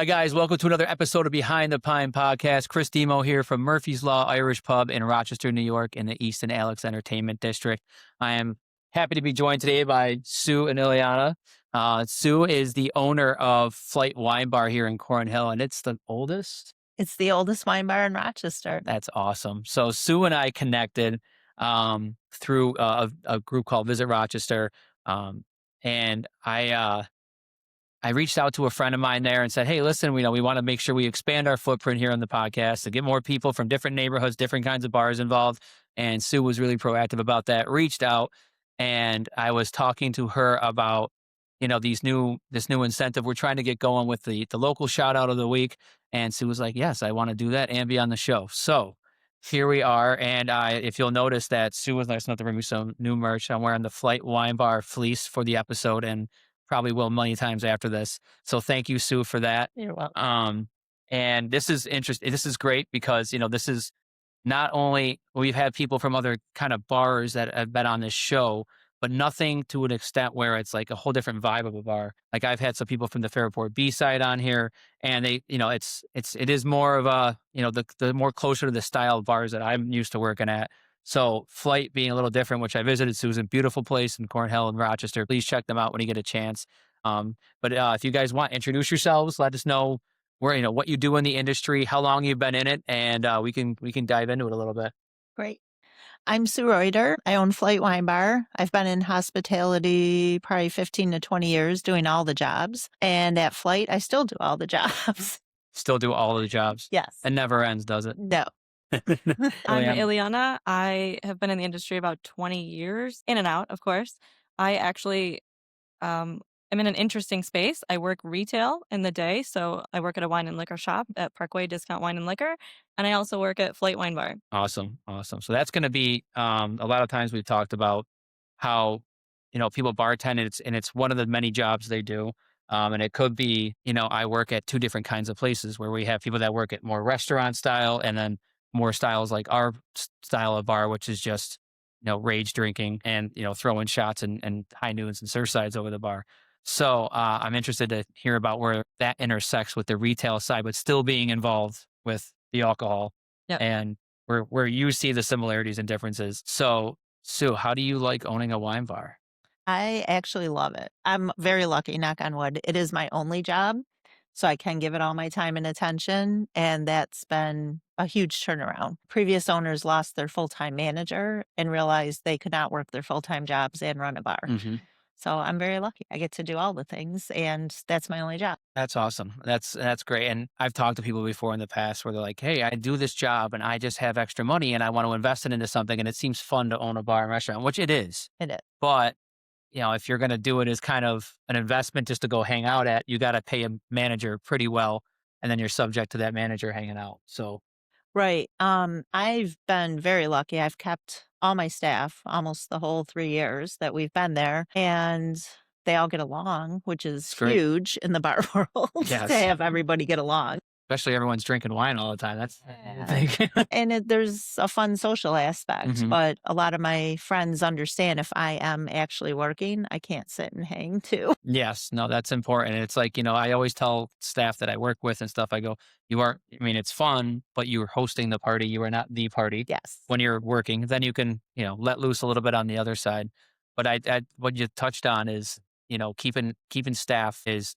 Hi, guys. Welcome to another episode of Behind the Pine podcast. Chris Demo here from Murphy's Law Irish Pub in Rochester, New York, in the Easton Alex Entertainment District. I am happy to be joined today by Sue and Ileana. Sue is the owner of Flight Wine Bar here in Cornhill, and it's the oldest. It's the oldest wine bar in Rochester. That's awesome. So Sue and I connected through a group called Visit Rochester, and I reached out to a friend of mine there and said, hey, listen, we want to make sure we expand our footprint here on the podcast to get more people from different neighborhoods, different kinds of bars involved. And Sue was really proactive about that, reached out, and I was talking to her about, this new incentive we're trying to get going with the local shout out of the week. And Sue was like, yes, I want to do that and be on the show. So here we are. And if you'll notice that Sue was nice enough to bring me some new merch. I'm wearing the Flight Wine Bar fleece for the episode, and probably will many times after this. So thank you, Sue, for that. You're welcome. And this is interesting. This is great because, this is not only we've had people from other kind of bars that have been on this show, but nothing to an extent where it's like a whole different vibe of a bar. Like I've had some people from the Fairport B side on here, and they, it is more of a, the more closer to the style of bars that I'm used to working at. So Flight being a little different, which I visited, Susan, beautiful place in Cornhill and Rochester. Please check them out when you get a chance. But if you guys want, introduce yourselves, let us know where, what you do in the industry, how long you've been in it, and we can dive into it a little bit. Great. I'm Sue Reuter. I own Flight Wine Bar. I've been in hospitality probably 15 to 20 years doing all the jobs. And at Flight, I still do all the jobs. Still do all of the jobs. Yes. It never ends, does it? No. I'm Ileana. I have been in the industry about 20 years, in and out, of course. I actually am in an interesting space. I work retail in the day, so I work at a wine and liquor shop at Parkway Discount Wine and Liquor, and I also work at Flight Wine Bar. Awesome. So that's going to be a lot of times we've talked about how people bartend, and it's one of the many jobs they do. And it could be, I work at two different kinds of places where we have people that work at more restaurant style, and then more styles like our style of bar, which is just, rage drinking and, throwing shots and high noons and surfsides over the bar. So I'm interested to hear about where that intersects with the retail side, but still being involved with the alcohol. Yep. And where you see the similarities and differences. So Sue, how do you like owning a wine bar? I actually love it. I'm very lucky, knock on wood. It is my only job, so I can give it all my time and attention. And that's been a huge turnaround. Previous owners lost their full-time manager and realized they could not work their full-time jobs and run a bar. Mm-hmm. So I'm very lucky. I get to do all the things, and that's my only job. That's awesome. That's great. And I've talked to people before in the past where they're like, hey, I do this job and I just have extra money and I want to invest it into something, and it seems fun to own a bar and restaurant, which it is. It is. But if you're going to do it as kind of an investment just to go hang out at, you got to pay a manager pretty well, and then you're subject to that manager hanging out. So, right. I've been very lucky. I've kept all my staff almost the whole 3 years that we've been there, and they all get along, which is great. Huge in the bar world Yes. to have everybody get along. Especially everyone's drinking wine all the time. That's And there's a fun social aspect, Mhm. but a lot of my friends understand if I am actually working, I can't sit and hang too. Yes, no, that's important. And it's like, I always tell staff that I work with and stuff, I go, it's fun, but you're hosting the party. You are not the party. Yes. When you're working, then you can, let loose a little bit on the other side. But I what you touched on is, keeping staff is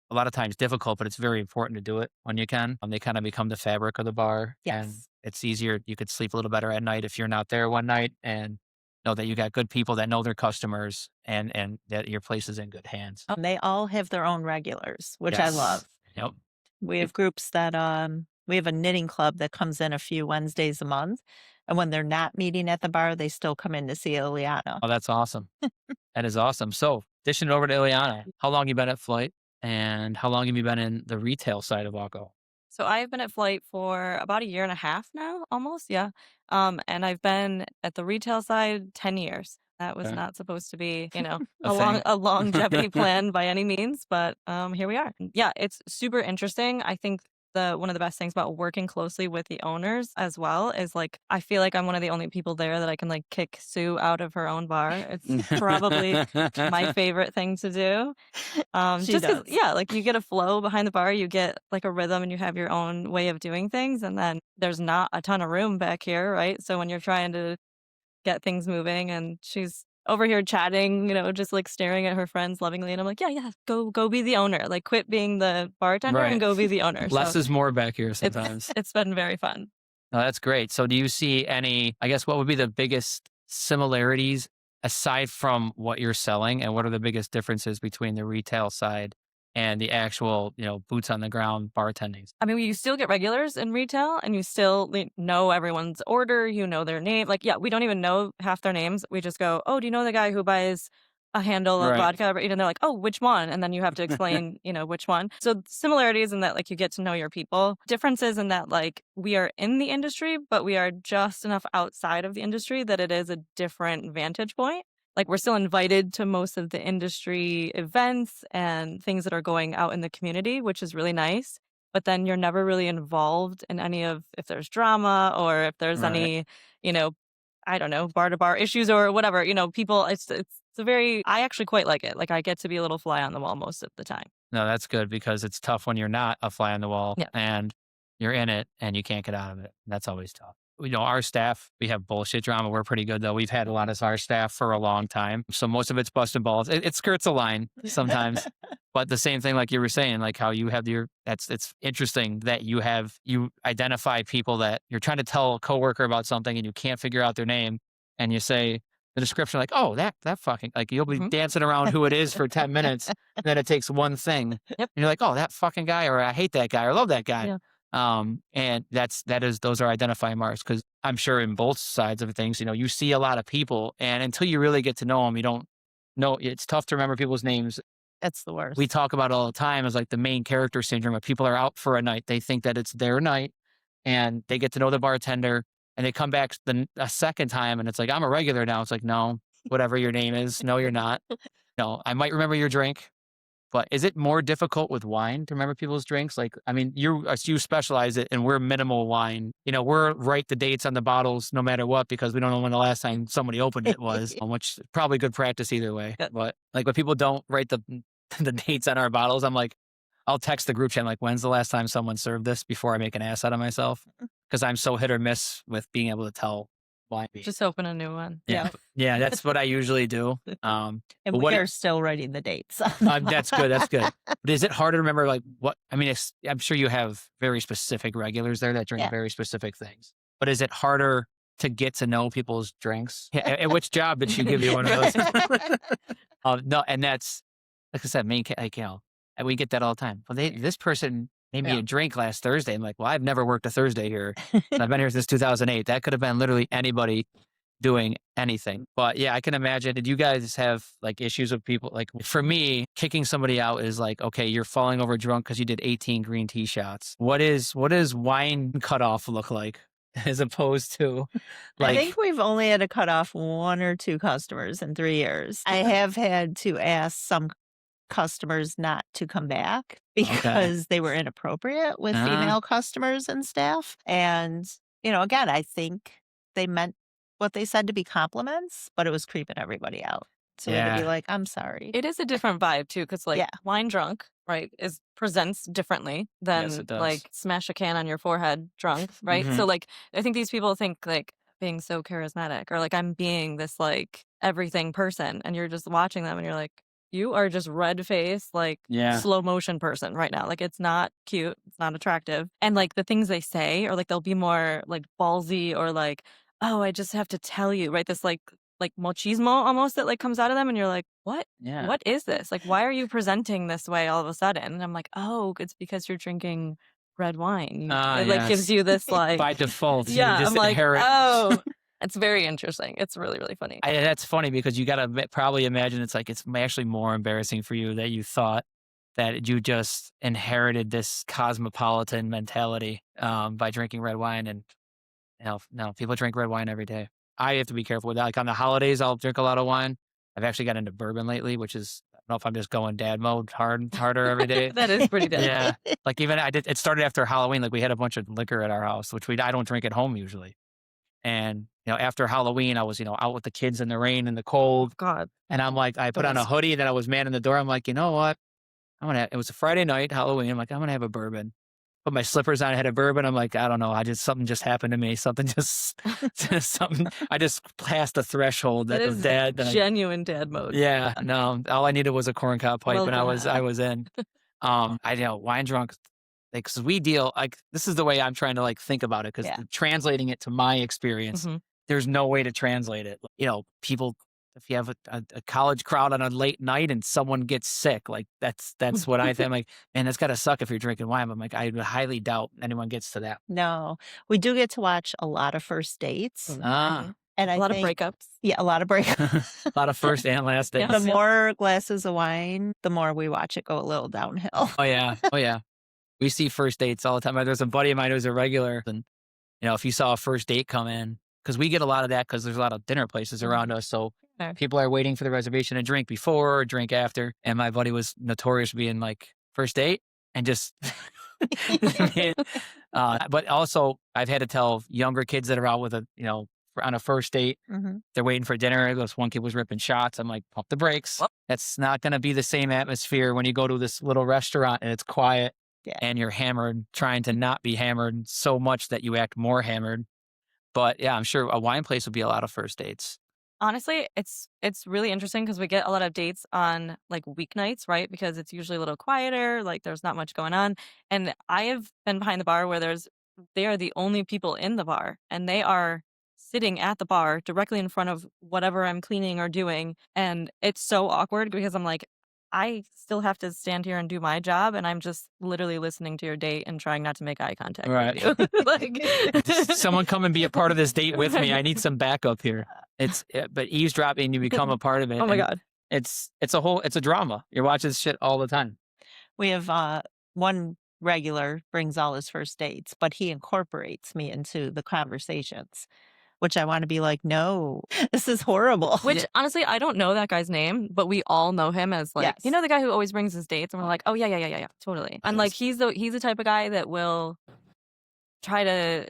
a lot of times difficult, but it's very important to do it when you can. They kind of become the fabric of the bar. Yes. And it's easier. You could sleep a little better at night if you're not there one night, and know that you got good people that know their customers, and that your place is in good hands. They all have their own regulars, which I Yes. love. Yep. We have groups that we have a knitting club that comes in a few Wednesdays a month. And when they're not meeting at the bar, they still come in to see Ileana. Oh, that's awesome. That is awesome. So dishing it over to Ileana, how long you been at Flight, and how long have you been in the retail side of alcohol? So I've been at Flight for about a year and a half now, almost, yeah. And I've been at the retail side 10 years. That was Okay. not supposed to be, A a longevity plan by any means, but here we are. Yeah, it's super interesting. I think one of the best things about working closely with the owners as well is like I feel like I'm one of the only people there that I can like kick Sue out of her own bar. It's probably my favorite thing to do. She Just because, does. yeah, like you get a flow behind the bar, you get like a rhythm and you have your own way of doing things. And then there's not a ton of room back here, right? So when you're trying to get things moving and she's over here chatting, just like staring at her friends lovingly. And I'm like, yeah, yeah, go be the owner. Like quit being the bartender and Right. go be the owner. Less So is more back here it's sometimes. it's been very fun. No, that's great. So do you see any, I guess, what would be the biggest similarities aside from what you're selling, and what are the biggest differences between the retail side and the actual, boots on the ground bartending? I mean, you still get regulars in retail and you still know everyone's order, you know their name. Like, yeah, we don't even know half their names. We just go, oh, do you know the guy who buys a handle of Right. vodka? And they're like, oh, which one? And then you have to explain, which one. So similarities in that, like, you get to know your people. Differences in that, like, we are in the industry, but we are just enough outside of the industry that it is a different vantage point. Like, we're still invited to most of the industry events and things that are going out in the community, which is really nice. But then you're never really involved in any of if there's drama or if there's Right. any, you know, I don't know, bar to bar issues or whatever. People. It's a very. I actually quite like it. Like I get to be a little fly on the wall most of the time. No, that's good because it's tough when you're not a fly on the wall Yeah. and you're in it and you can't get out of it. That's always tough. Our staff, we have bullshit drama. We're pretty good though. We've had a lot of our staff for a long time. So most of it's busting balls. It skirts a line sometimes. But the same thing, like you were saying, like how you have it's interesting that you identify people that you're trying to tell a coworker about something and you can't figure out their name. And you say the description, like, oh, that fucking, like you'll be Mhm. dancing around who it is for 10 minutes. And then it takes one thing. Yep. And you're like, oh, that fucking guy, or I hate that guy, or love that guy. Yeah. And those are identifying marks because I'm sure in both sides of things, you see a lot of people, and until you really get to know them, you don't know. It's tough to remember people's names. It's the worst. We talk about it all the time as like the main character syndrome. If people are out for a night, they think that it's their night, and they get to know the bartender, and they come back a second time, and it's like I'm a regular now. It's like no, whatever your name is, no, you're not. No, I might remember your drink. But is it more difficult with wine to remember people's drinks? Like, I mean, you specialize it, and we're minimal wine. We're write the dates on the bottles no matter what because we don't know when the last time somebody opened it was, which is probably good practice either way. Yeah. But like, when people don't write the the dates on our bottles, I'm like, I'll text the group chat. I'm like, when's the last time someone served this before I make an ass out of myself? Because I'm so hit or miss with being able to tell wine. Just open a new one. Yeah. Yeah, that's what I usually do. and but we are still writing the dates. That's good. That's good. But is it harder to remember, like, what? I mean, I'm sure you have very specific regulars there that drink Yeah. very specific things. But is it harder to get to know people's drinks? At which job did you give you one of those? No, and that's, like I said, and we get that all the time. Well, this person made me Yeah. a drink last Thursday. I'm like, well, I've never worked a Thursday here. And I've been here since 2008. That could have been literally anybody doing anything. But yeah, I can imagine. Did you guys have like issues with people? Like for me, kicking somebody out is like, okay, you're falling over drunk because you did 18 green tea shots. What does wine cutoff look like as opposed to I like, think we've only had to cut off 1 or 2 customers in 3 years. I have had to ask some customers not to come back because they were inappropriate with female customers and staff. And, again, I think they meant what they said to be compliments, but it was creeping everybody out. So we had to be like, I'm sorry. It is a different vibe too, because like Yeah. wine drunk, right, presents differently than Yes, it does. like smash a can on your forehead drunk, right? Mhm. So like I think these people think like being so charismatic or like I'm being this like everything person, and you're just watching them and you're like, you are just red face, like Yeah. slow motion person right now. Like it's not cute, it's not attractive. And like the things they say, or like they'll be more like ballsy or like, oh, I just have to tell you, right? This like machismo almost that like comes out of them, and you're like, what? Yeah. What is this? Like, why are you presenting this way all of a sudden? And I'm like, oh, it's because you're drinking red wine. It like gives you this like by default. you yeah. just I'm like, inherit- oh, it's very interesting. It's really really funny. That's funny because you got to probably imagine it's actually more embarrassing for you that you thought that you just inherited this cosmopolitan mentality by drinking red wine. And no, people drink red wine every day. I have to be careful with that. Like on the holidays, I'll drink a lot of wine. I've actually got into bourbon lately, which is, I don't know if I'm just going dad mode harder every day. That is pretty dead. Yeah. Like even it started after Halloween. Like we had a bunch of liquor at our house, which I don't drink at home usually. And, after Halloween, I was, out with the kids in the rain and the cold. God. And I'm like, I put on a hoodie, then I was manning the door. I'm like, you know what? It was a Friday night, Halloween. I'm like, I'm going to have a bourbon. Put my slippers on, I had a bourbon. I'm like, I don't know. Something just happened to me. Something just, something, I just passed the threshold That of is dad. genuine dad mode. Yeah, no, all I needed was a corncob pipe Well and I was in. I know wine drunk, like, 'cause we deal, like, this is the way I'm trying to like think about it. Cause Yeah. translating it to my experience, there's no way to translate it. People, if you have a college crowd on a late night and someone gets sick, like that's what I think. I'm like, man, that's gotta suck if you're drinking wine. I'm like, I highly doubt anyone gets to that. No, we do get to watch a lot of first dates. Ah, And A I lot of think, breakups. yeah, a lot of breakups. a lot of first and last days. Yeah. The more glasses of wine, the more we watch it go a little downhill. Oh yeah. Oh yeah. We see first dates all the time. There's a buddy of mine who's a regular, and if you saw a first date come in, because we get a lot of that because there's a lot of dinner places around us. So Okay. people are waiting for the reservation to drink before or drink after. And my buddy was notorious for being like first date and just. But also I've had to tell younger kids that are out with on a first date, they're waiting for dinner. This one kid was ripping shots. I'm like, pump the brakes. That's not going to be the same atmosphere when you go to this little restaurant and it's quiet. Yeah. And you're hammered, trying to not be hammered so much that you act more hammered. But yeah, I'm sure a wine place would be a lot of first dates. Honestly, it's really interesting because we get a lot of dates on like weeknights, right? Because it's usually a little quieter, like there's not much going on. And I have been behind the bar where they are the only people in the bar and they are sitting at the bar directly in front of whatever I'm cleaning or doing. And it's so awkward because I'm like, I still have to stand here and do my job, and I'm just literally listening to your date and trying not to make eye contact Right. with you. Like, Someone come and be a part of this date with me. I need some backup here. But eavesdropping, you become a part of it. oh my and God. It's a drama. You're watching this shit all the time. We have one regular brings all his first dates, but he incorporates me into the conversations, which I want to be like, no, this is horrible. Which honestly, I don't know that guy's name, but we all know him as like, Yes. the guy who always brings his dates, and we're like, oh yeah, totally. And like, he's the type of guy that will try to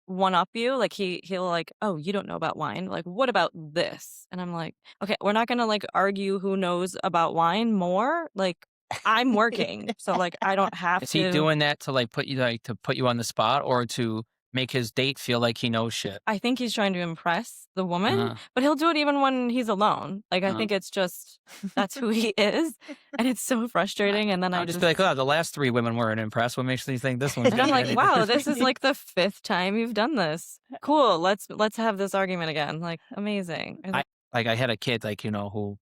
one up you. Like he'll like, oh, you don't know about wine. Like, what about this? And I'm like, okay, we're not gonna like argue who knows about wine more. Like, I'm working, so like I don't have Is to. he doing that to like put you on the spot or to make his date feel like he knows shit? I think he's trying to impress the woman, Uh-huh. but he'll do it even when he's alone. Like, I think it's just, that's who he is. And it's so frustrating. And then I'll just be like, oh, the last 3 women weren't impressed. What makes you think this one's and I'm gonna like, be wow, this is like the 5th time you've done this. Cool. Let's have this argument again. Like, amazing. I had a kid, who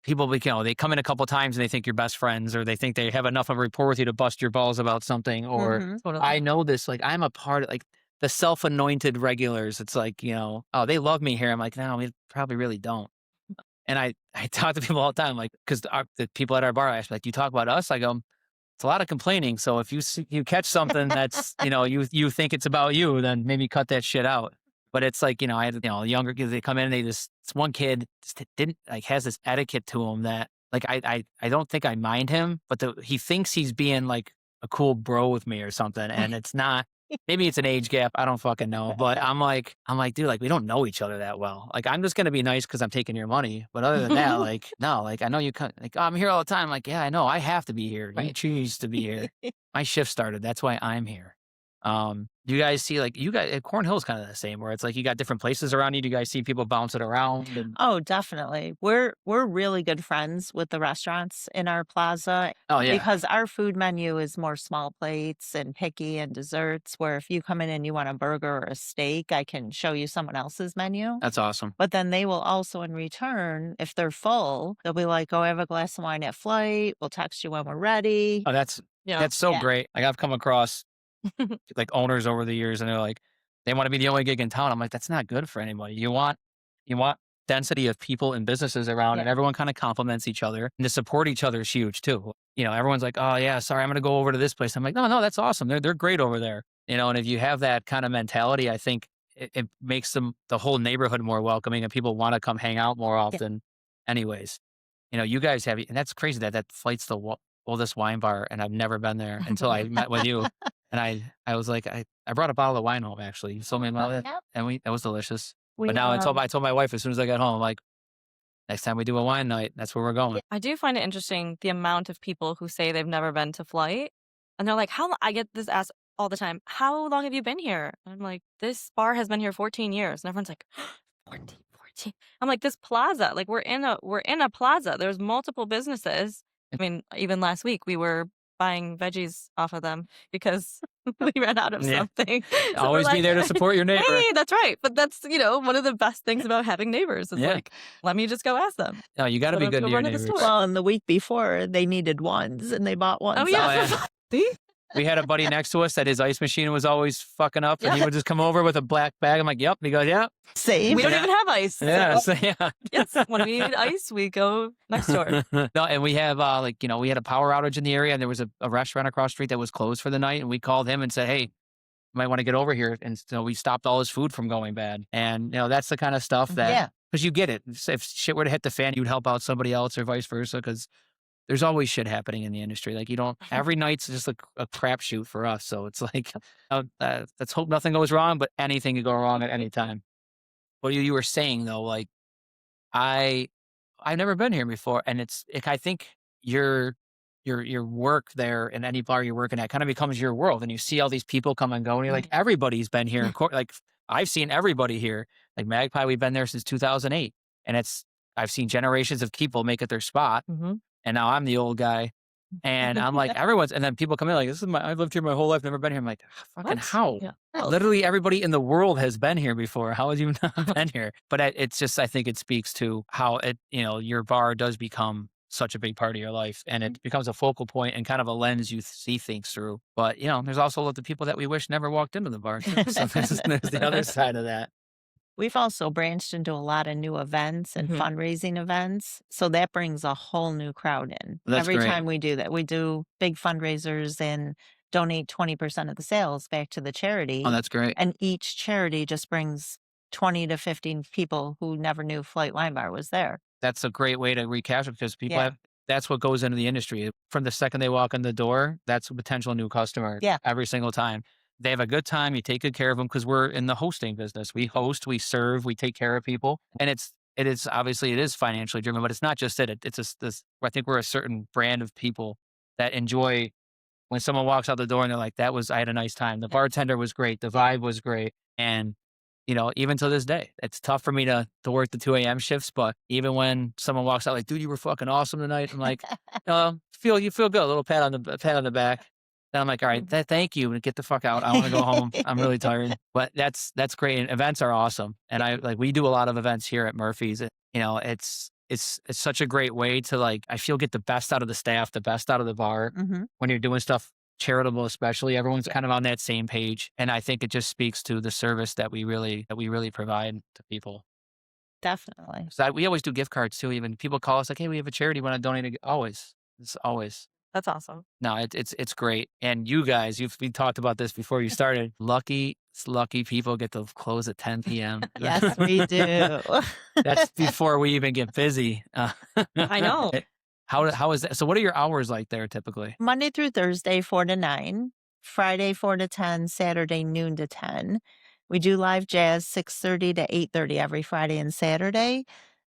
people, they come in a couple times and they think you're best friends, or they think they have enough of a rapport with you to bust your balls about something. Or Totally. I know this, like I'm a part of the self-anointed regulars. It's like, oh, they love me here. I'm like, no, we probably really don't. And I talk to people all the time, like, because the people at our bar ask me, like, you talk about us? I go, it's a lot of complaining. So if you catch something that's, you think it's about you, then maybe cut that shit out. But it's like, I had, younger kids, they come in and this one kid just didn't has this etiquette to him that like, I don't think I mind him, but he thinks he's being like a cool bro with me or something. And it's not. Maybe it's an age gap. I don't fucking know. But I'm like, dude, like we don't know each other that well. Like I'm just gonna be nice because I'm taking your money. But other than that, like no, like I know you come. Like, oh, I'm here all the time. Like, yeah, I know. I have to be here. You Right. choose to be here. My shift started. That's why I'm here. You guys see you guys at Cornhill's kind of the same, where it's like you got different places around you. Do you guys see people bouncing around? And, Oh, definitely. We're really good friends with the restaurants in our plaza oh yeah, because our food menu is more small plates and picky and desserts, where if you come in and you want a burger or a steak, I can show you someone else's menu. that's awesome. But then they will also, in return, if they're full, they'll be like, "Oh, I have a glass of wine at flight. We'll text you when we're ready." Oh, that's Yeah. so Yeah. great. Like I've come across like owners over the years, and they're like, they want to be the only gig in town. I'm like, that's not good for anybody. You want density of people and businesses around, and Yeah. everyone kind of complements each other, and to support each other is huge too. Everyone's like, oh yeah, sorry, I'm going to go over to this place. I'm like, no, that's awesome. They're great over there. And if you have that kind of mentality, I think it makes the whole neighborhood more welcoming, and people want to come hang out more often. Anyways, you guys have, and that's crazy that flight's the oldest wine bar, and I've never been there until I met with you. And I was like, I brought a bottle of wine home actually. You told me about it, Yep. and it was delicious. We But now I told my wife as soon as I got home, I'm like, next time we do a wine night, that's where we're going. I do find it interesting the amount of people who say they've never been to Flight, and they're like, I get this asked all the time, "How long have you been here?" And I'm like, "This bar has been here 14 years." And everyone's like, 14, 14. I'm like, "This plaza, like we're in a plaza. There's multiple businesses." I mean, even last week we were buying veggies off of them because we ran out of Yeah. something. So we're Always be like, there to support your neighbor. hey, that's right. But that's, one of the best things about having neighbors is Yeah. like, let me just go ask them. No, you got to So be don't good go to your run to the neighbors. store. Well, and the week before they needed ones and they bought ones. Oh, yeah. Oh, yeah. See? We had a buddy next to us that his ice machine was always fucking up, and he would just come over with a black bag. I'm like, "Yep." He goes, "Yep." Same. We don't even have ice. Yeah. So, So, yeah. yes, when we need ice, we go next door. No, and we have we had a power outage in the area, and there was a restaurant across the street that was closed for the night, and we called him and said, "Hey, you might want to get over here." And so we stopped all his food from going bad. And that's the kind of stuff that, Yeah. because you get it. If shit were to hit the fan, you'd help out somebody else or vice versa, because there's always shit happening in the industry. Like, you don't, every night's just a crapshoot for us. So it's like, let's hope nothing goes wrong, but anything could go wrong at any time. What you were saying though, like, I've never been here before, and I think your work there in any bar you're working at kind of becomes your world, and you see all these people come and go, and you're like, everybody's been here. Like, I've seen everybody here. Like Magpie, we've been there since 2008, and I've seen generations of people make it their spot, and now I'm the old guy, and I'm like, and then people come in like, I've lived here my whole life, never been here. I'm like, fucking What? how? Yeah. Literally everybody in the world has been here before. How have you not been here? But it's just, I think it speaks to how your bar does become such a big part of your life, and it becomes a focal point and kind of a lens you see things through. But, there's also a lot of people that we wish never walked into the bar too. So there's the other side of that. We've also branched into a lot of new events and Mhm. fundraising events. So that brings a whole new crowd in. That's Every great. time we do that, we do big fundraisers and donate 20% of the sales back to the charity. Oh, that's great. And each charity just brings 20 to 15 people who never knew Flight Wine Bar was there. That's a great way to recapture, because people Yeah. that's what goes into the industry. From the second they walk in the door, that's a potential new customer. Yeah. Every single time. They have a good time. You take good care of them, because we're in the hosting business. We host, we serve, we take care of people. And it is obviously it is financially driven, but it's not just it. It's just this, I think we're a certain brand of people that enjoy when someone walks out the door and they're like, I had a nice time. The bartender was great. The vibe was great. And, even to this day, it's tough for me to work the 2 a.m. shifts, but even when someone walks out like, dude, you were fucking awesome tonight, I'm like, you feel good. A little pat on the back. Then I'm like, all right, thank you, and get the fuck out. I want to go home. I'm really tired. But that's great. And events are awesome. And we do a lot of events here at Murphy's. It's such a great way to, I feel, get the best out of the staff, the best out of the bar when you're doing stuff charitable, especially. Everyone's kind of on that same page. And I think it just speaks to the service that we really provide to people. Definitely. So we always do gift cards too. Even people call us like, hey, we have a charity, want to donate? Always. It's always. That's awesome. No, it's great. And you guys, we talked about this before you started. Lucky people get to close at 10 p.m. Yes, we do. That's before we even get busy. I know. How is that? So what are your hours like there typically? Monday through Thursday, 4 to 9. Friday, 4 to 10. Saturday, noon to 10. We do live jazz 6:30 to 8:30 every Friday and Saturday.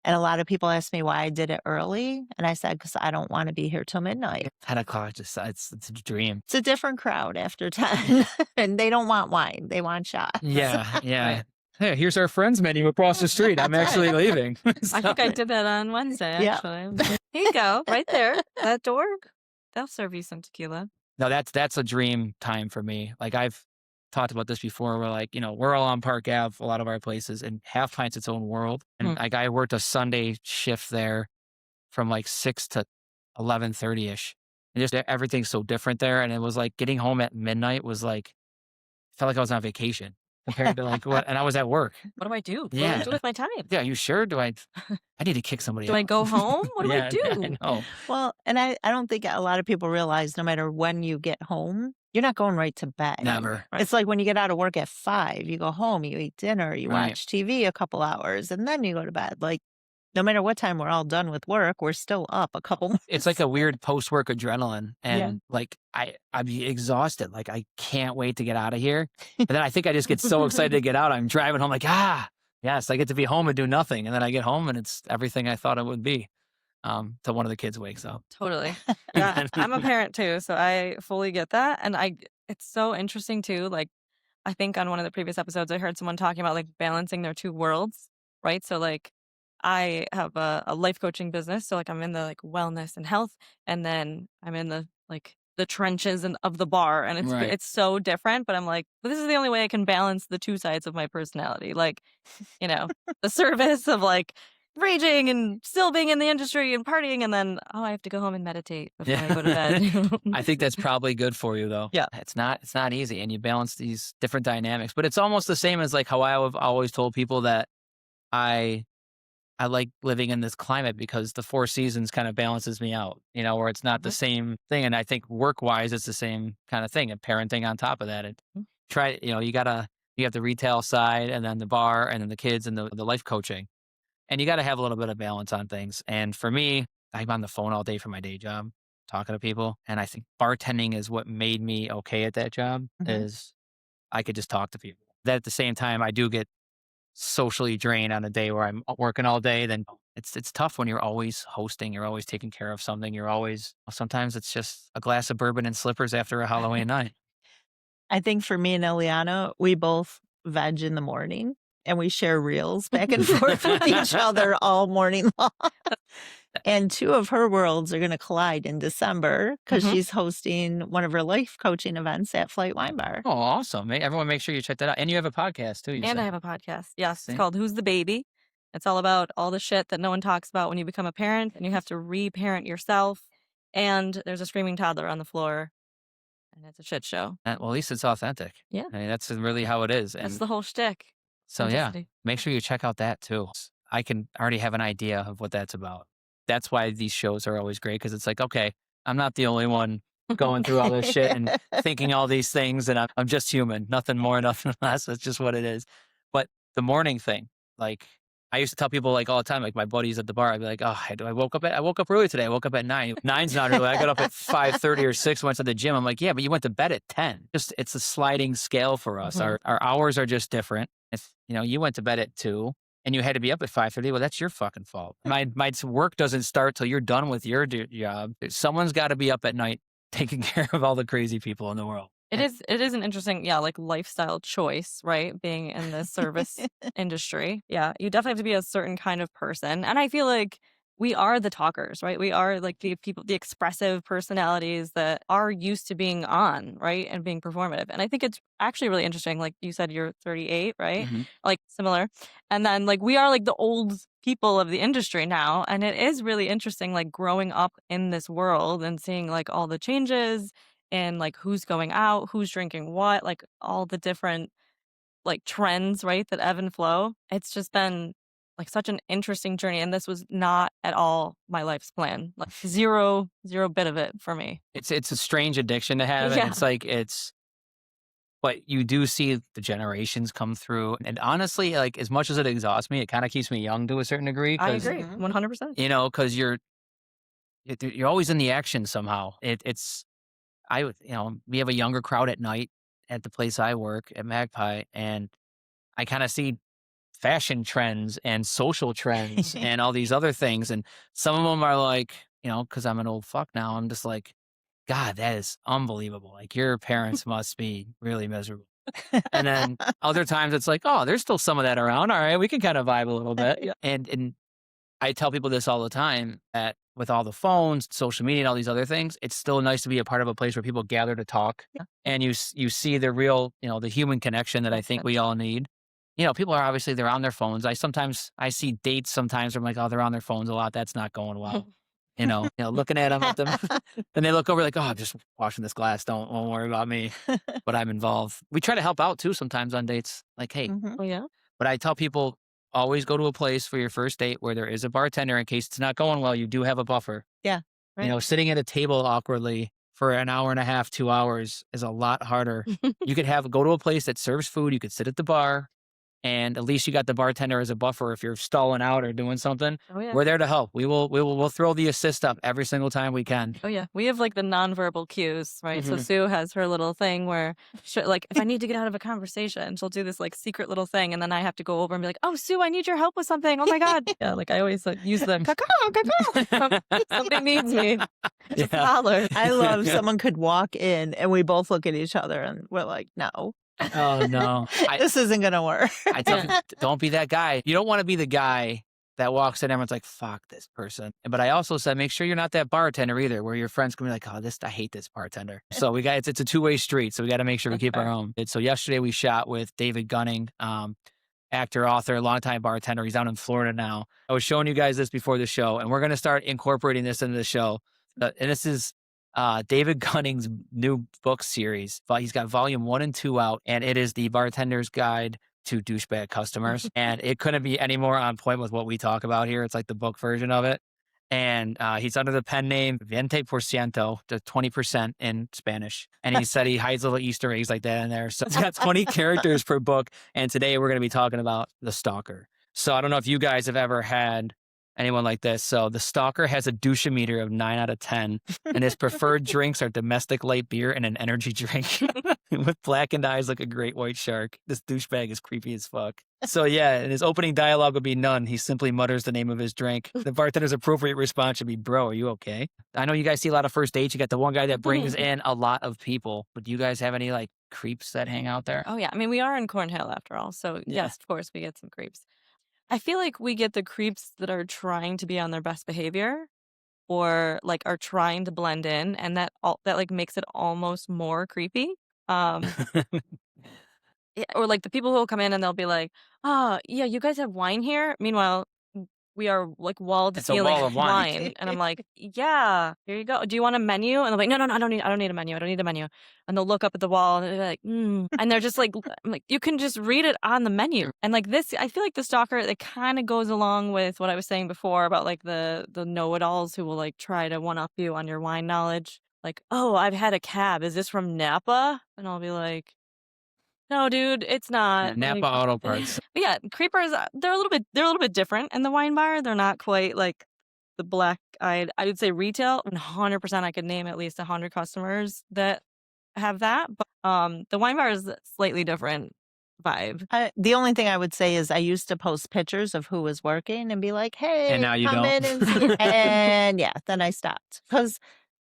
And a lot of people ask me why I did it early. And I said, because I don't want to be here till midnight. 10 o'clock, it's a dream. It's a different crowd after 10. And they don't want wine. They want shots. Yeah, yeah. Right. Hey, here's our friends menu across the street. I'm actually leaving. I think I did that on Wednesday, Yeah. actually. Here you go, right there. That door, they'll serve you some tequila. No, that's a dream time for me. Like, I've talked about this before. We're we're all on Park Ave, a lot of our places, and Half Pint's its own world. And I worked a Sunday shift there from 6 to 11:30ish. And just everything's so different there. And it was like getting home at midnight was felt like I was on vacation compared to what, and I was at work. What do I do? What do Yeah. I do with my time? Yeah, you sure? I need to kick somebody Do out. I go home? What do I Yeah, do? I know. Well, and I don't think a lot of people realize no matter when you get home, you're not going right to bed. Never. Right. It's like when you get out of work at 5, you go home, you eat dinner, you Right. watch TV a couple hours, and then you go to bed. no matter what time we're all done with work, we're still up a couple more. It's like a weird post-work adrenaline, Yeah. and, like, I'd be exhausted, like, I can't wait to get out of here, but then I think I just get so excited to get out, I'm driving home like, "Ah, yes, I get to be home and do nothing," and then I get home and it's everything I thought it would be, till one of the kids wakes up. Totally. Yeah, I'm a parent too, so I fully get that, and it's so interesting too, like, I think on one of the previous episodes, I heard someone talking about, like, balancing their 2 worlds, right? So, like, I have a life coaching business, so, like, I'm in the, like, wellness and health, and then I'm in the, like, the trenches and of the bar, and Right. it's so different, but I'm like, "This is the only way I can balance the 2 sides of my personality." Like, you know, the service of, like, raging and still being in the industry and partying, and then, "Oh, I have to go home and meditate before I go to bed." Yeah. I think that's probably good for you, though. Yeah. It's not easy, and you balance these different dynamics, but it's almost the same as, like, how I've always told people that I I like living in this climate because the 4 seasons kind of balances me out, where it's not the Mhm. same thing, and I think work-wise, it's the same kinda thing, and parenting on top of that, you have the retail side, and then the bar, and then the kids, and the life coaching, and you gotta have a little bit of balance on things, and for me, I'm on the phone all day for my day job, talking to people, and I think bartending is what made me okay at that job, Mhm. is I could just talk to people. That at the same time, I do get socially drained on a day where I'm working all day, then it's tough when you're always hosting, you're always taking care of something, sometimes it's just a glass of bourbon and slippers after a Halloween night. I think for me and Ileana, we both veg in the morning, and we share reels back and forth with each other all morning long. And 2 of her worlds are gonna collide in December because Mhm. she's hosting one of her life coaching events at Flight Wine Bar. Oh, awesome. Everyone make sure you check that out. And you have a podcast too, you And I said. have a podcast. Yes, it's See? called Who's the Baby? It's all about all the shit that no one talks about when you become a parent and you have to reparent yourself, and there's a screaming toddler on the floor, and it's a shit show. Well, at least it's authentic. Yeah, I mean, that's really how it is. that's And the whole shtick. so, yeah, Authenticity. make sure you check out that too. I can already have an idea of what that's about. That's why these shows are always great because it's like, okay, I'm not the only one going through all this shit and thinking all these things, and I'm just human, nothing more, nothing less. That's just what it is. But the morning thing, like I used to tell people like all the time, like my buddies at the bar, I'd be like, oh, I woke up early today. I woke up at 9. Nine's not early. I got up at 5:30 or 6, went to the gym. I'm like, yeah, but you went to bed at 10. Just it's a sliding scale for us. Mhm. Our hours are just different. If you went to bed at 2 and you had to be up at 5:30, well, that's your fucking fault. My work doesn't start till you're done with your job. Someone's got to be up at night taking care of all the crazy people in the world. It is an interesting, yeah, like lifestyle choice, right? Being in the service industry. Yeah, you definitely have to be a certain kind of person. And I feel like we are the talkers, right? We are like the people, the expressive personalities that are used to being on, right? And being performative. And I think it's actually really interesting. Like you said, you're 38, right? Mhm. Like similar. And then like we are like the old people of the industry now. And it is really interesting, like growing up in this world and seeing like all the changes and like who's going out, who's drinking what, like all the different like trends, right, that ebb and flow. It's just been like such an interesting journey. And this was not at all my life's plan. Like zero bit of it for me. It's a strange addiction to have, and Yeah, but you do see the generations come through, and honestly, like as much as it exhausts me, it kind of keeps me young to a certain degree I because agree. Mhm. 100%. because you're always in the action somehow. We have a younger crowd at night at the place I work at Magpie, and I kind of see fashion trends and social trends and all these other things. And some of them are like, because I'm an old fuck now, I'm just like, God, that is unbelievable. Like your parents must be really miserable. And then other times it's like, oh, there's still some of that around. All right, we can kind of vibe a little bit. Yeah. And I tell people this all the time that with all the phones, social media, and all these other things, it's still nice to be a part of a place where people gather to talk, Yeah. and you see the real, the human connection that I think we all need. People are obviously they're on their phones. I see dates sometimes where I'm like, oh, they're on their phones a lot. That's not going well. Looking at them then they look over like, oh, I'm just washing this glass. Don't worry about me, but I'm involved. We try to help out too sometimes on dates. Like, hey, Mhm. Oh, yeah. but I tell people always go to a place for your first date where there is a bartender in case it's not going well. You do have a buffer. Yeah. Right. Sitting at a table awkwardly for an hour and a half, 2 hours is a lot harder. You could go to a place that serves food. You could sit at the bar And at least you got the bartender as a buffer if you're stalling out or doing something. Oh yeah. We're there to help. We'll throw the assist up every single time we can. Oh yeah, we have like the nonverbal cues, right? So Mhm. Sue has her little thing where, like, if I need to get out of a conversation, she'll do this like secret little thing, and then I have to go over and be like, "Oh, Sue, I need your help with something. Oh my god!" Yeah, like I always use the caca. Somebody needs me. Just Yeah. holler. I love Yeah. someone could walk in and we both look at each other and we're like, no, Oh no. this isn't going to work. I tell you, don't be that guy. You don't want to be the guy that walks in and everyone's like, fuck this person. But I also said, make sure you're not that bartender either, where your friends can be like, oh, I hate this bartender. So it's a two-way street. So we got to make sure we keep our own. So yesterday we shot with David Gunning, actor, author, longtime bartender. He's down in Florida now. I was showing you guys this before the show, and we're going to start incorporating this into the show. And this is David Gunning's new book series. He's got volume 1 and 2 out, and it is the Bartender's Guide to Douchebag Customers. And it couldn't be any more on point with what we talk about here. It's like the book version of it. And he's under the pen name 20%, the 20% in Spanish. And he said he hides little Easter eggs like that in there. So it's got 20 characters per book. And today we're going to be talking about the stalker. So I don't know if you guys have ever had anyone like this. So the stalker has a douche-meter of 9 out of 10. And his preferred drinks are domestic light beer and an energy drink. With blackened eyes like a great white shark. This douchebag is creepy as fuck. So yeah, and his opening dialogue would be none. He simply mutters the name of his drink. The bartender's appropriate response should be, bro, are you okay? I know you guys see a lot of first dates. You got the one guy that brings in a lot of people. But do you guys have any like creeps that hang out there? Oh yeah, I mean we are in Cornhill after all, so yes, of course we get some creeps. I feel like we get the creeps that are trying to be on their best behavior or like are trying to blend in, and that like makes it almost more creepy. Um Yeah, or like the people who will come in and they'll be like, "Oh, yeah, you guys have wine here?" Meanwhile, we are like wall to It's a wall ceiling of wine. wine, and I'm like, "Yeah, here you go. Do you want a menu?" And they're like, "No, no, no, I don't need a menu. I don't need a menu." And they'll look up at the wall and they're like, and they're just like, I'm like, you can just read it on the menu. And like this, I feel like the stalker, it kind of goes along with what I was saying before about like the know-it-alls who will like try to one up you on your wine knowledge. Like, "Oh, I've had a cab. Is this from Napa?" And I'll be like, "No, dude, it's Yeah, not." Napa Like, Auto Parts. but yeah, creepers, they're a little bit different in the wine bar. They're not quite like the black-eyed. I would say retail, 100% I could name at least 100 customers that have that. But the wine bar is a slightly different vibe. The only thing I would say is I used to post pictures of who was working and be like, And hey, now you come don't. in and see. And yeah, then I stopped. Because,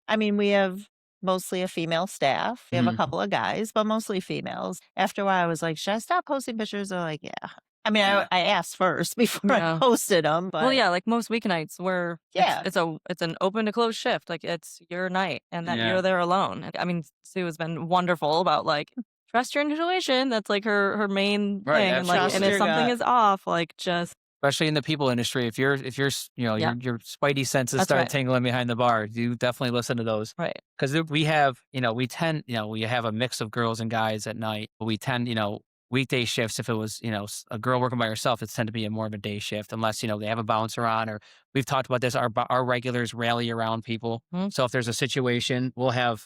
I mean, we have mostly a female staff. We have a Mhm. couple of guys, but mostly females. After a while, I was like, should I stop posting pictures? They're like, yeah. I mean, Yeah. I asked first before I Yeah. posted them, but Well, yeah, like most weeknights where Yeah. it's an open to close shift. Like it's your night and that Yeah. you're there alone. I mean, Sue has been wonderful about like trust your intuition. That's like her main Right, thing. And like Trust and if your something gut. is off, like just Especially in the people industry, if you're Yeah. your spidey senses That's start right. tingling behind the bar, you definitely listen to those. right. Because we have, we have a mix of girls and guys at night. But we tend, weekday shifts, if it was, a girl working by herself, it's tend to be more of a day shift, unless, they have a bouncer on, or we've talked about this, our regulars rally around people. Mhm. So if there's a situation, we'll have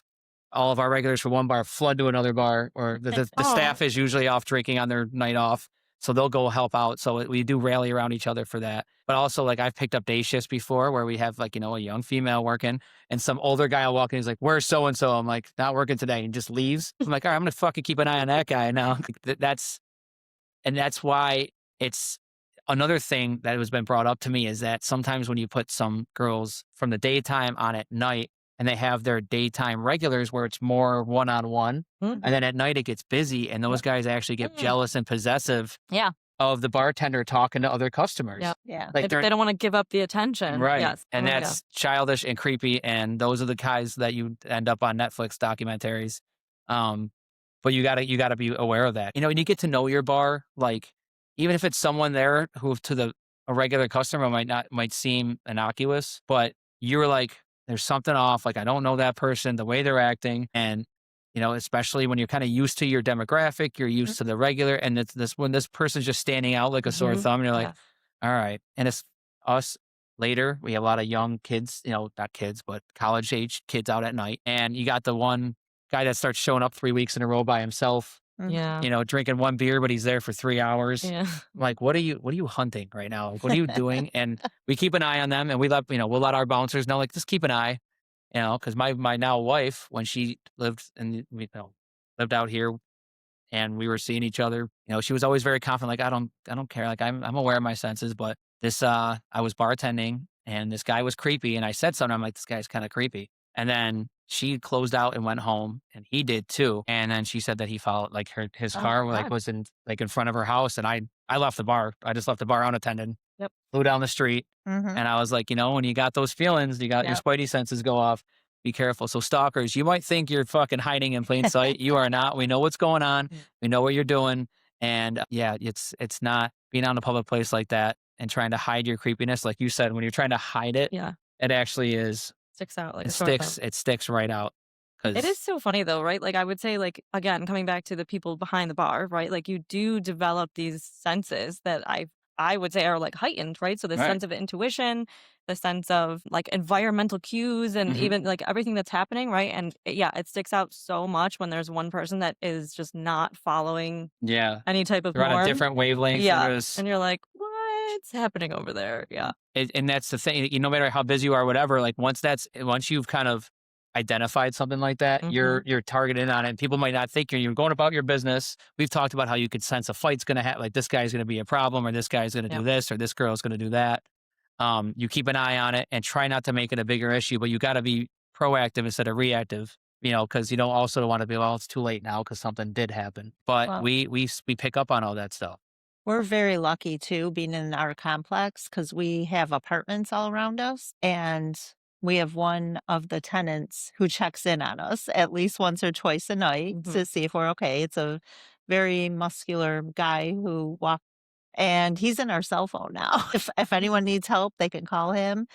all of our regulars from one bar flood to another bar, or the Oh. staff is usually off drinking on their night off. So they'll go help out. So we do rally around each other for that. But also, like, I've picked up day shifts before where we have, like, a young female working and some older guy will walk in. He's like, where's so-and-so? I'm like, not working today. And he just leaves. I'm like, all right, I'm going to fucking keep an eye on that guy now. That's why it's another thing that has been brought up to me is that sometimes when you put some girls from the daytime on at night and they have their daytime regulars where it's more one-on-one, Mhm. and then at night it gets busy and those guys actually get Mm. jealous and possessive Yeah. of the bartender talking to other customers. Yep. Yeah. Like They don't want to give up the attention. right. Yes. And Oh, yeah. that's childish and creepy. And those are the guys that you end up on Netflix documentaries. But you gotta be aware of that. And you get to know your bar, like even if it's someone there who to a regular customer might seem innocuous, but you're like, there's something off. Like I don't know that person, the way they're acting. And especially when you're kind of used to your demographic, you're used to the regular, and it's when this person's just standing out like a sore Mhm. thumb, and you're like, Yes. all right. And it's us later. We have a lot of young kids, not kids, but college age kids out at night. And you got the one guy that starts showing up 3 weeks in a row by himself. Yeah. drinking one beer, but he's there for 3 hours. Yeah. I'm like, what are you hunting right now? Like, what are you doing? And we keep an eye on them, and we'll let our bouncers know, like, just keep an eye, because my now wife, when she lived out here and we were seeing each other, she was always very confident, like, I don't care. Like, I'm aware of my senses, but I was bartending and this guy was creepy. And I said something, I'm like, this guy's kind of creepy. And then she closed out and went home and he did too. And then she said that he followed, like, his Oh car, like, god. was in front of her house. And I left the bar. I just left the bar unattended, Yep. flew down the street. Mhm. And I was like, when you got those feelings, you got your Yep. spidey senses go off. Be careful. So stalkers, you might think you're fucking hiding in plain sight. You are not. We know what's going on. Mm. We know what you're doing. And yeah, it's not being on a public place like that and trying to hide your creepiness. Like you said, when you're trying to hide it, Yeah. it actually is. Sticks out like It a sore thumb. sticks. It sticks right out. It is Because so funny though, right? Like I would say, like, again, coming back to the people behind the bar, right? Like you do develop these senses that I would say are like heightened, right? So the right. sense of intuition, the sense of like environmental cues and Mhm. even like everything that's happening, right? And yeah, it sticks out so much when there's one person that is just not following Yeah, any type of they're on a norm. different wavelength. Yeah. And you're like, what's happening over there? Yeah. And that's the thing. No matter how busy you are, whatever. Like once you've kind of identified something like that, Hmm. you're targeted on it. And people might not think you're going about your business. We've talked about how you could sense a fight's going to happen. Like this guy's going to be a problem, or this guy's going to do Yep. this, or this girl's going to do that. You keep an eye on it and try not to make it a bigger issue. But you got to be proactive instead of reactive. Because you don't also want to be, well, it's too late now because something did happen. But Well, we pick up on all that stuff. we're very lucky too being in our complex because we have apartments all around us, and we have one of the tenants who checks in on us at least once or twice a night Hmm. to see if we're okay. It's a very muscular guy who walks. And he's in our cell phone now. If anyone needs help, they can call him.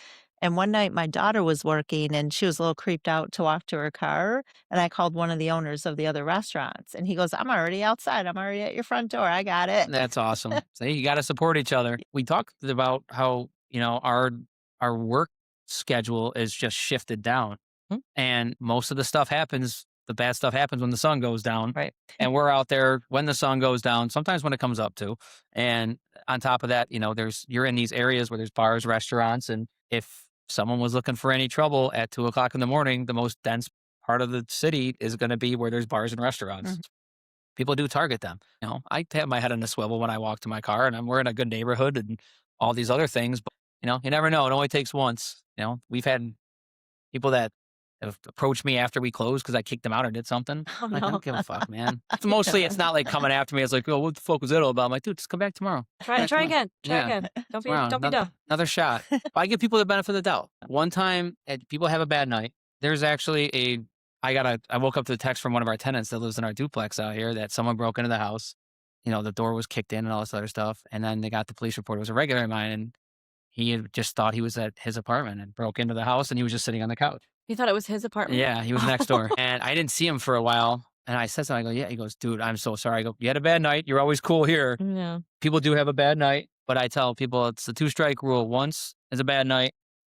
And one night my daughter was working and she was a little creeped out to walk to her car. And I called one of the owners of the other restaurants and he goes, I'm already outside. I'm already at your front door. I got it. That's awesome. See, you got to support each other. We talked about how, our work schedule is just shifted down. Mm. And most of the bad stuff happens when the sun goes down. Right. And we're out there when the sun goes down, sometimes when it comes up too. And on top of that, you're in these areas where there's bars, restaurants. And if someone was looking for any trouble at 2 o'clock in the morning, the most dense part of the city is going to be where there's bars and restaurants. Mhm. People do target them. I have my head on a swivel when I walk to my car and we're in a good neighborhood and all these other things, but you never know. It only takes once. We've had people that have approached me after we closed because I kicked them out or did something. Oh Like, I no. don't give a fuck, man. Mostly it's not like coming after me. It's like, oh, what the fuck was that all about? I'm like, dude, just come back tomorrow. Try Back try tomorrow. again. Try Yeah. again. Tomorrow. Don't be dumb. Another shot. I give people the benefit of the doubt. One time, people have a bad night. There's actually I woke up to the text from one of our tenants that lives in our duplex out here that someone broke into the house. The door was kicked in and all this other stuff. And then they got the police report. It was a regular of mine. And he had just thought he was at his apartment and broke into the house and he was just sitting on the couch. You thought it was his apartment? Yeah, he was next door. And I didn't see him for a while. And I said something. I go, yeah. He goes, dude, I'm so sorry. I go, you had a bad night. You're always cool here. Yeah. People do have a bad night. But I tell people it's the 2-strike rule. Once is a bad night.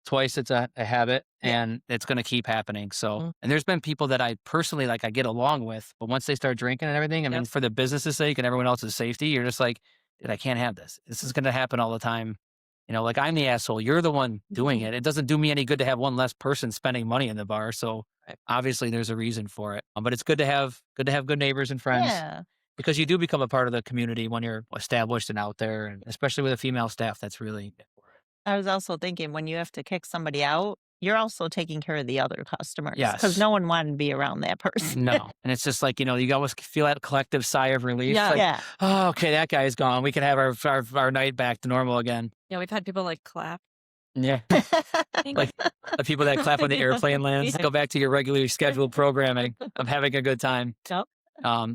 Twice it's a habit. Yeah. And it's going to keep happening. So, Mm. and there's been people that I personally I get along with. But once they start drinking and everything, I mean, Yep. for the business's sake and everyone else's safety, you're just like, dude, I can't have this. This is going to happen all the time. Like I'm the asshole. You're the one doing it. It doesn't do me any good to have one less person spending money in the bar. So Right. obviously there's a reason for it. But it's good to have good neighbors and friends Yeah. because you do become a part of the community when you're established and out there, and especially with a female staff. That's really important. I was also thinking when you have to kick somebody out, you're also taking care of the other customers because Yes. no one wanted to be around that person. No, and it's just like you always feel that collective sigh of relief. Yeah. Like, Yeah. oh, okay, that guy's gone. We can have our night back to normal again. Yeah, we've had people like clap. Yeah. Thank Like the people that clap when the Yeah. airplane lands. Yeah. Go back to your regularly scheduled programming. I'm having a good time. Yep.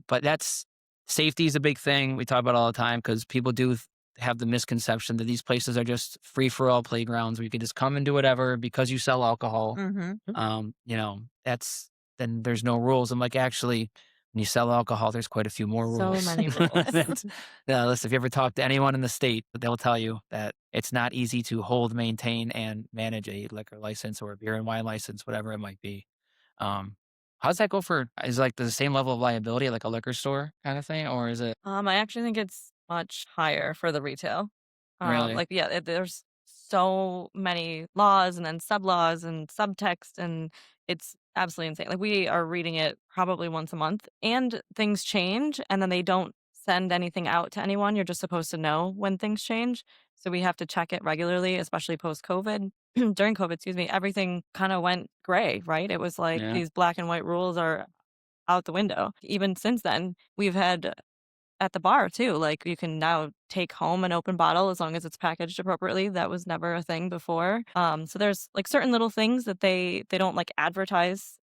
But safety is a big thing we talk about all the time because people do have the misconception that these places are just free for all playgrounds where you can just come and do whatever because you sell alcohol. Mhm. Then there's no rules. I'm like, actually, when you sell alcohol, there's quite a few more So rules. many rules. Listen, if you ever talk to anyone in the state, they'll tell you that it's not easy to hold, maintain, and manage a liquor license or a beer and wine license, whatever it might be. Um, How's that go for is it like the same level of liability like a liquor store kind of thing, or is it I actually think it's much higher for the retail. really? Like, yeah, there's so many laws and then sub-laws and subtext, and it's absolutely insane. Like, we are reading it probably once a month, and things change, and then they don't send anything out to anyone. You're just supposed to know when things change. So we have to check it regularly, especially post-COVID. During COVID, excuse me, everything kind of went gray, right? It was like Yeah. these black and white rules are out the window. Even since then, we've had at the bar too, like, you can now take home an open bottle as long as it's packaged appropriately. That was never a thing before. So there's, like, certain little things that they don't, like, advertise,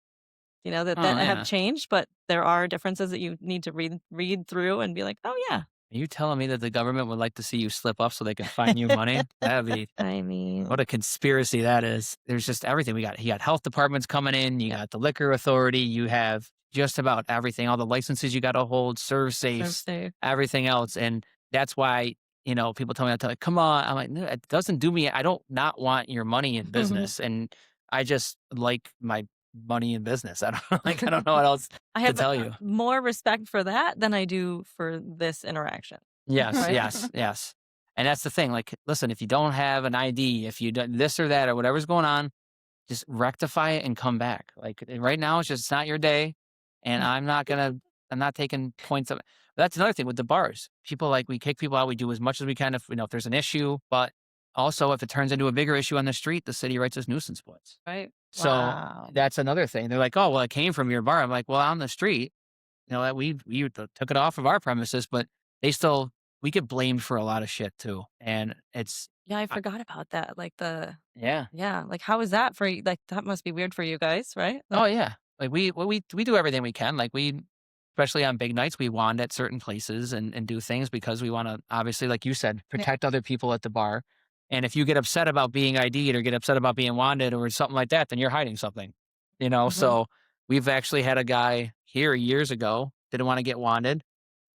that Oh, have yeah. changed, but there are differences that you need to read through and be like, "Oh, yeah." Are you telling me that the government would like to see you slip up so they can fine you money? That'd be I mean, what a conspiracy that is. There's just everything. You got health departments coming in, you yeah, got the liquor authority, you have just about everything, all the licenses you got to hold, serve serve safes, safe. everything else. And that's why, people tell me, come on. I'm like, no, it doesn't do me. I don't not want your money in business. And I just like my money in business. I don't I don't know what else I to have, tell you. more respect for that than I do for this interaction, Yes, right? yes, yes. And that's the thing. Like, listen, if you don't have an ID, if you do this or that or whatever's going on, just rectify it and come back. Like right now, it's not your day, and I'm not taking points of. That's another thing with the bars. People like we kick people out. We do as much as we can if there's an issue, but also if it turns into a bigger issue on the street, the city writes us nuisance points. Right? So Wow. that's another thing. They're like, oh well, it came from your bar. I'm like, well, on the street, that we took it off of our premises, but they still we get blamed for a lot of shit too, and it's Yeah, I I, forgot about that. Like, yeah. yeah, like, how is that for you? Like, that must be weird for you guys, right? Oh, yeah. Like, we do everything we can, like, especially on big nights, we wand at certain places and do things because we wanna, obviously, like you said, Yeah. protect other people at the bar, and if you get upset about being ID'd or get upset about being wanded or something like that, then you're hiding something, Mhm. So, we've actually had a guy here years ago, didn't wanna get wanded,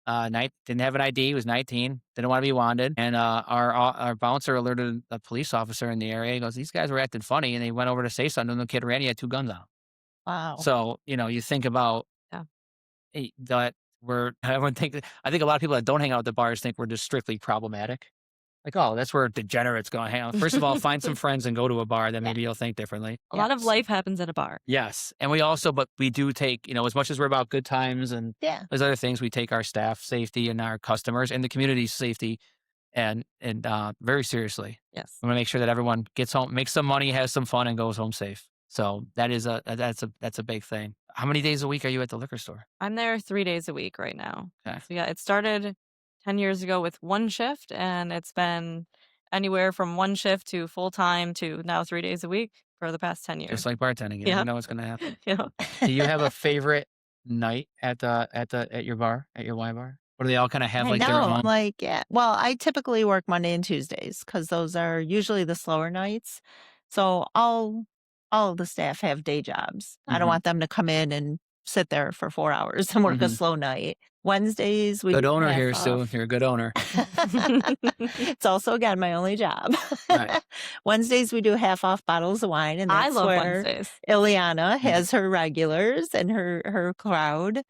didn't have an ID, was 19, didn't wanna be wanded, and, our bouncer alerted a police officer in the area, he goes, "These guys were acting funny," and he went over to say something, and the kid ran, he had 2 guns on him. Wow. So, you think about Yeah. that I think a lot of people that don't hang out at the bars think we're just strictly problematic. Like, "Oh, that's where degenerates go hang out." First of all, find some friends and go to a bar, then Yeah. maybe you'll think differently. A lot of Yes. life happens at a bar. Yes, and but we do take, as much as we're about good times and Yeah. there's other things, we take our staff safety and our customers and the community's safety very seriously. Yes. We wanna make sure that everyone gets home, makes some money, has some fun, and goes home safe. So that is that's a big thing. How many days a week are you at the liquor store? I'm there 3 days a week right now. Okay. So, yeah, it started 10 years ago with 1 shift, and it's been anywhere from 1 shift to full-time to now 3 days a week for the past 10 years. Just like bartending, you never Yeah. know what's gonna happen. Yeah. Do you have a favorite night at your bar, at your wine bar? Or do they all kinda have, I like, their know. I'm own like, yeah. Well, I typically work Monday and Tuesdays because those are usually the slower nights. So all of the staff have day jobs. I don't Mhm, want them to come in and sit there for 4 hours and work a mhm. slow night. Wednesdays we Good do owner half here, Sue, off. you're a good owner. It's also, again, my only job. Right. Wednesdays, we do half off bottles of wine, and I that's love where Wednesdays. Ileana Mhm, has her regulars and her crowd.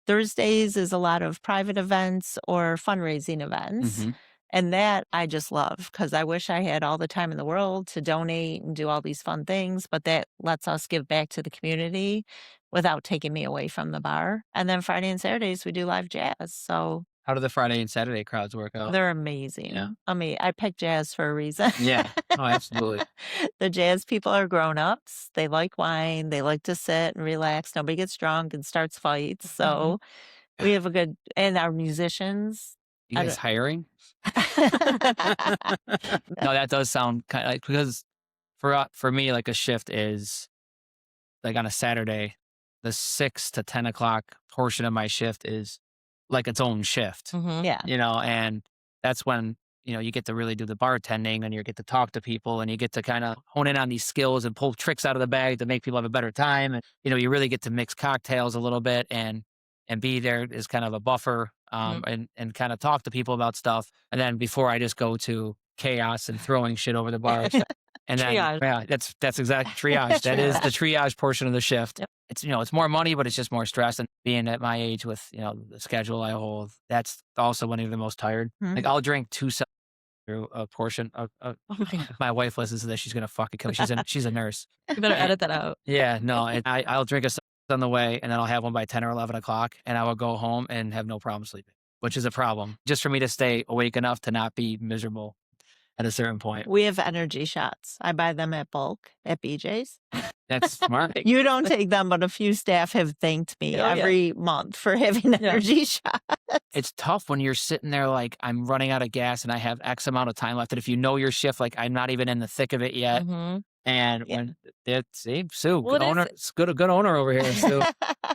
Thursdays is a lot of private events or fundraising events. mhm. And that I just love because I wish I had all the time in the world to donate and do all these fun things, but that lets us give back to the community without taking me away from the bar. And then Friday and Saturdays, we do live jazz. So How do the Friday and Saturday crowds work out? they're Yeah. amazing. I picked jazz for a reason. Yeah. Oh, absolutely. The jazz people are grown-ups. They like wine. They like to sit and relax. Nobody gets drunk and starts fights. So we have a good and our musicians. You I guys don't hiring? No, that does sound kinda like because for me, like, a shift is like, on a Saturday, the 6 to 10 o'clock portion of my shift is like its own shift. Mhm. Yeah. And that's when, you get to really do the bartending and you get to talk to people and you get to kind of hone in on these skills and pull tricks out of the bag to make people have a better time. And, you really get to mix cocktails a little bit and be there as kind of a buffer, Mhm. and kind of talk to people about stuff. And then before I just go to chaos and throwing shit over the bars. And then, Triage. yeah, that's exactly triage. That is the triage portion of the shift. Yep. It's, it's more money, but it's just more stress. And being at my age with, the schedule I hold, that's also when I'm the most tired. Like I'll drink through a portion of Oh my God. if my wife listens to this, she's gonna fucking kill me. She's a nurse. You better edit that out. Yeah, no, and I'll drink a on the way, and then I'll have one by 10 or 11 o'clock, and I will go home and have no problem sleeping, which is a problem. Just for me to stay awake enough to not be miserable at a certain point. We have energy shots. I buy them at bulk at BJ's. That's smart. You don't take them, but a few staff have thanked me every month for having energy shots. It's tough when you're sitting there like, I'm running out of gas and I have X amount of time left. And if you know your shift, like I'm not even in the thick of it yet. And when see, Sue, Well, good owner, it's good owner over here, Sue.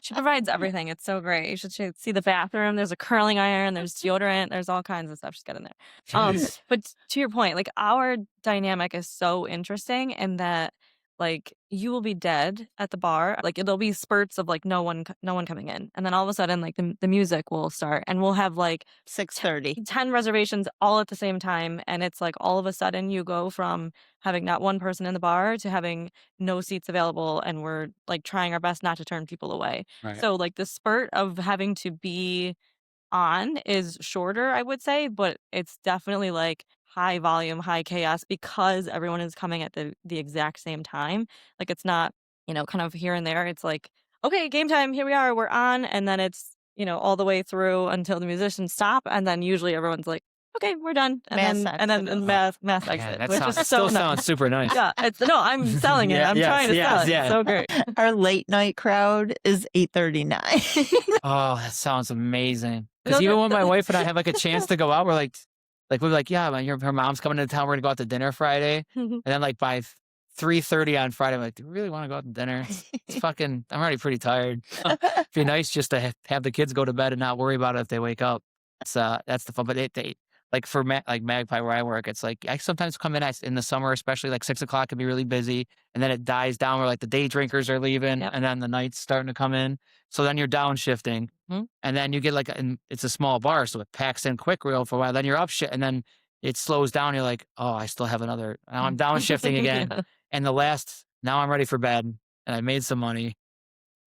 She provides everything. It's so great. You should see the bathroom. There's a curling iron. There's deodorant. There's all kinds of stuff she's got in there. But to your point, like our dynamic is so interesting in that, like you will be dead at the bar. Like there'll be spurts of like no one coming in, and then all of a sudden, like the music will start, and we'll have like 6:30, 10 reservations all at the same time, and it's like all of a sudden you go from having not one person in the bar to having no seats available, and we're like trying our best not to turn people away. Right. So like the spurt of having to be on is shorter, I would say, but it's definitely like high volume, high chaos because everyone is coming at the exact same time. Like it's not, kind of here and there. It's like, okay, game time, here we are, we're on, and then it's, all the way through until the musicians stop, and then usually everyone's like, okay, we're done, and then mass exit, That which sounds, is still so nice. sounds super nice. Yeah, no, I'm selling it. I'm trying to sell it. It's so great. Our late night crowd is 8:39. Oh, that sounds amazing. Because even when my wife and I have like a chance to go out, we're like, yeah, her mom's coming to town. We're gonna go out to dinner Friday, and then like by 3:30 on Friday, I'm like, do we really want to go out to dinner? It's fucking. I'm already pretty tired. It'd be nice just to have the kids go to bed and not worry about it if they wake up. That's the fun. But they like for like Magpie where I work, it's like I sometimes come in the summer, especially like 6 o'clock can be really busy, and then it dies down where like the day drinkers are leaving, and then the night's starting to come in. So then you're downshifting, and then you get and it's a small bar, so it packs in quick real for a while. Then you're up shit, and then it slows down. You're like, oh, I still have another. Now I'm downshifting again, and now I'm ready for bed, and I made some money,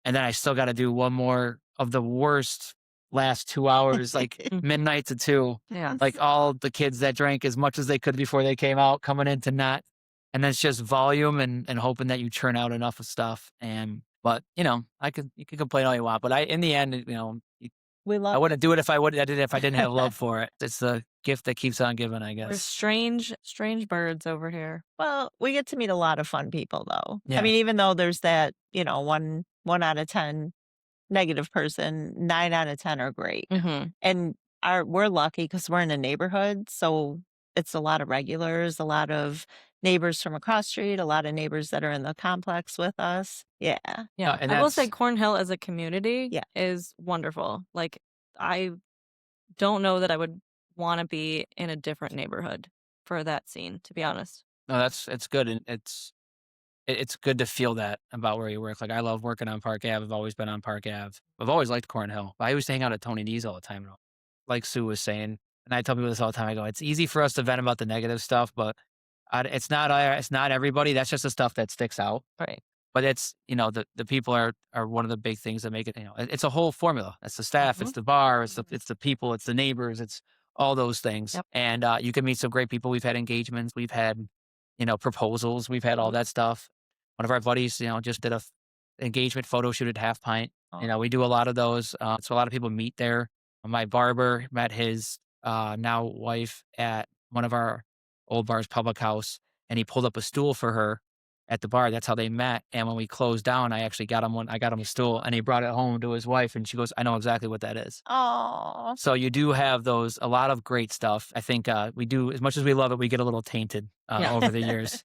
and then I still got to do one more of the worst last 2 hours, like midnight to 2. Yeah. Like all the kids that drank as much as they could before they came out, coming in to not. And then it's just volume and hoping that you churn out enough of stuff. But you can complain all you want, but in the end, I wouldn't do it if I didn't have love for it. It's the gift that keeps on giving, I guess. We're strange birds over here. Well, we get to meet a lot of fun people though. Yeah. I mean, even though there's that, one out of 10 negative person, 9 out of 10 are great. And we're lucky because we're in a neighborhood. So it's a lot of regulars, a lot of neighbors from across street, a lot of neighbors that are in the complex with us. Yeah. Yeah. And I will say Cornhill as a community Yeah. is wonderful. Like I don't know that I would want to be in a different neighborhood for that scene, to be honest. No, it's good. And it's good to feel that about where you work. Like I love working on Park Ave. I've always been on Park Ave. I've always liked Cornhill. I used to hang out at Tony D's all the time. Like Sue was saying, and I tell people this all the time. I go, it's easy for us to vent about the negative stuff, but it's not everybody. That's just the stuff that sticks out. Right. But it's, the people are one of the big things that make it, it's a whole formula. It's the staff, it's the bar, it's the people, it's the neighbors, it's all those things. Yep. And you can meet some great people. We've had engagements, we've had, proposals, we've had all that stuff. One of our buddies, just did a engagement photo shoot at Half Pint. Oh. We do a lot of those. So a lot of people meet there. My barber met his now wife at one of our old bars, Public House, and he pulled up a stool for her at the bar. That's how they met. And when we closed down, I actually got him I got him a stool, and he brought it home to his wife, and she goes, I know exactly what that is. Oh. So you do have a lot of great stuff. I think we do, as much as we love it, we get a little tainted over the years.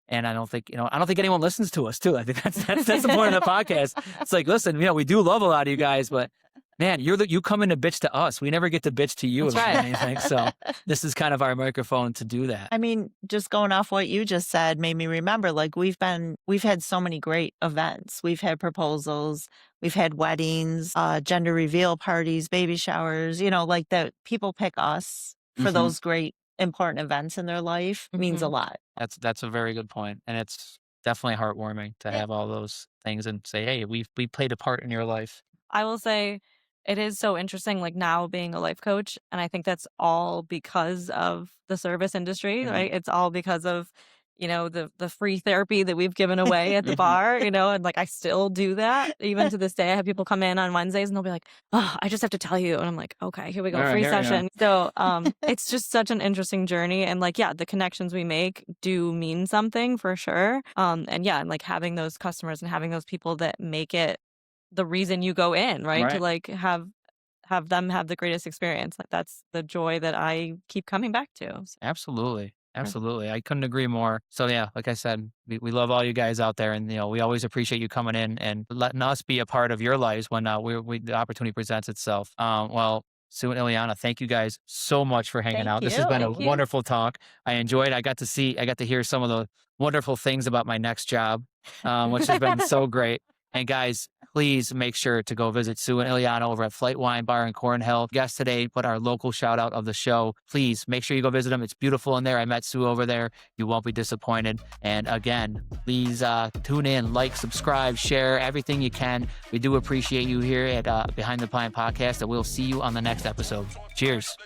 And I don't think anyone listens to us too. I think that's the point of the podcast. It's like, listen, we do love a lot of you guys, but man, you come in to bitch to us. We never get to bitch to you about anything. So this is kind of our microphone to do that. I mean, just going off what you just said made me remember, like we've had so many great events. We've had proposals, we've had weddings, gender reveal parties, baby showers, like that people pick us for those great important events in their life means a Mhm. lot. That's a very good point, and it's definitely heartwarming to Yeah. have all those things and say, "Hey, we played a part in your life." I will say it is so interesting, like, now being a life coach, and I think that's all because of the service industry, Mhm. right? It's all because of, the free therapy that we've given away at the Mhm. bar, and, like, I still do that even to this day. I have people come in on Wednesdays, and they'll be like, "Oh, I just have to tell you," and I'm like, "Okay, here we go, Alright, free here we go. session." So, it's just such an interesting journey, and, like, yeah, the connections we make do mean something for sure, and yeah, and, like, having those customers and having those people that make it the reason you go in, right? To, Right. like, have them have the greatest experience, like, that's the joy that I keep coming back to, so Absolutely. sure. Absolutely. I couldn't agree more. So yeah, like I said, we love all you guys out there, and we always appreciate you coming in and letting us be a part of your lives when the opportunity presents itself. Well, Sue and Ileana, thank you guys so much for hanging Thank out. This has been a Thank you. you. wonderful talk. I enjoyed. I got to hear some of the wonderful things about my next job, which has been so great. And guys, please make sure to go visit Sue and Ileana over at Flight Wine Bar in Cornhill. Guest today, but our local shout out of the show. Please make sure you go visit them. It's beautiful in there. I met Sue over there. You won't be disappointed. And again, please tune in, like, subscribe, share everything you can. We do appreciate you here at Behind the Pine Podcast, and we'll see you on the next episode. Cheers.